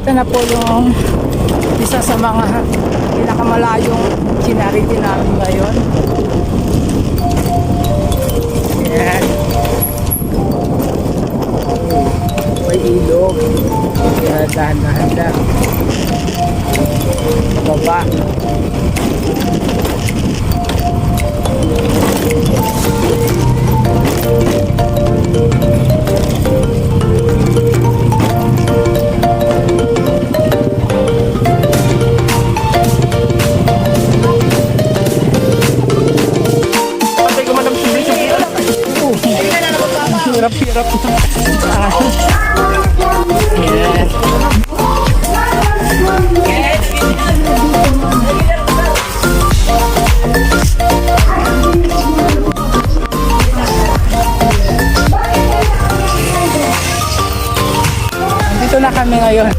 Ito na po yung isa sa mga pinakamalayong charity namin ngayon. Ayan. May ilog. Dahan-dahan lang. Baba. Hirap-hirap. Yes. Dito na kami ngayon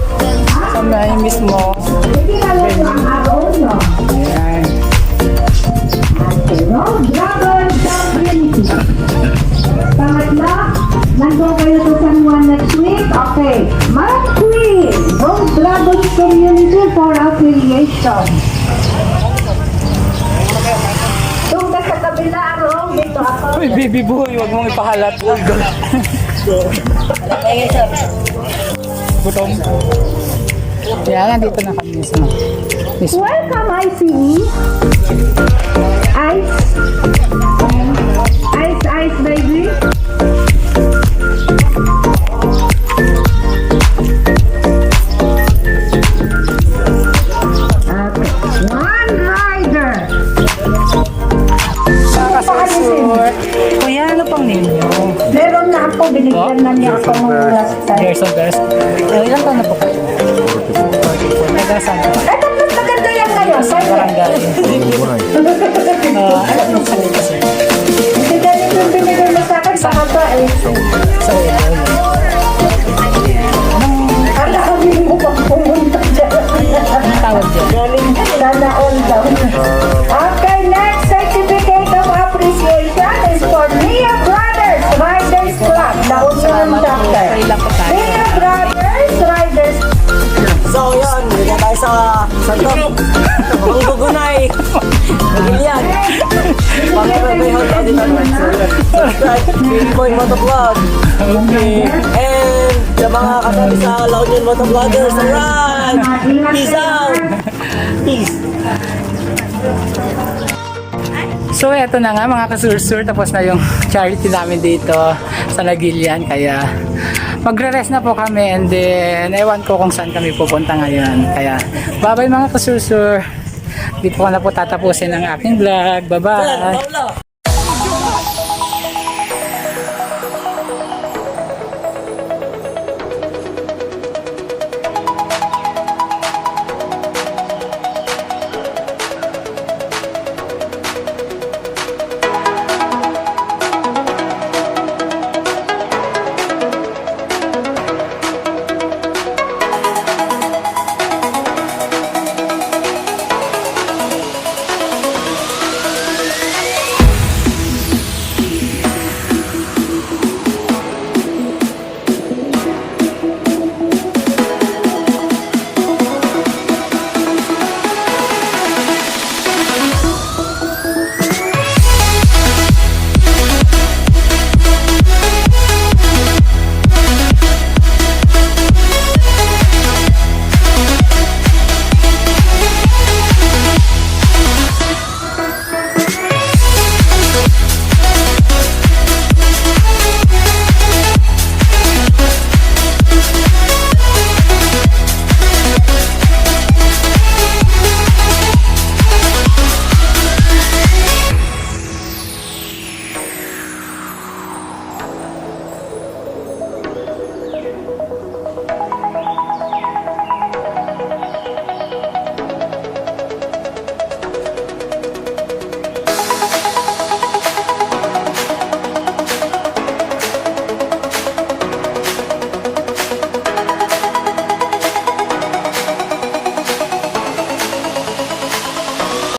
sa may mismo venue. Ayan. Pangatlo, nandun kayo sa San Juan next week? Okay. Monthly, Gold Dragons Community for Affiliation. Doon ka sa kabila, Arong, dito ako. Uy, baby boy, huwag mong ipahalat. Gutom. Kaya nandito na kami sa mismo. Welcome, ICE. Ice. Ice, baby. Okay. One rider. Nakakasur. Kuya, ano pang ninyo? Meron na ako, binigyan na niya ako ng last time. Jerson Perez. Ilang taon na po kayo? 44. Nagasan po. Eh, tapos maganda yan ngayon. Barangay. Ano nung sakit kasi? Hindi ganito yung binigyan mo sa akin, baka to eh. Sa ilo. Kala ko hindi mo pang pumunta dyan. Anong tawag dyan? Galing sana all down. Okay, next certificate of appreciation is for Mia Brothers Riders Club. Nauna ng doctor. Mia Brothers Riders So yun, hindi tayo sa Santo Magungunay, Naguilian. May hold out dito. Subscribe, Boy Motovlog. Okay. And sa mga kasali sa La Union Motovloggers, alright! Peace out! Peace! So eto na nga mga kasursur, tapos na yung charity namin dito sa Naguilian, kaya magre-rest na po kami, and then ewan ko kung saan kami pupunta ngayon. Kaya bye bye mga kasursur, dito ko na po tatapusin ang aking vlog. Bye bye.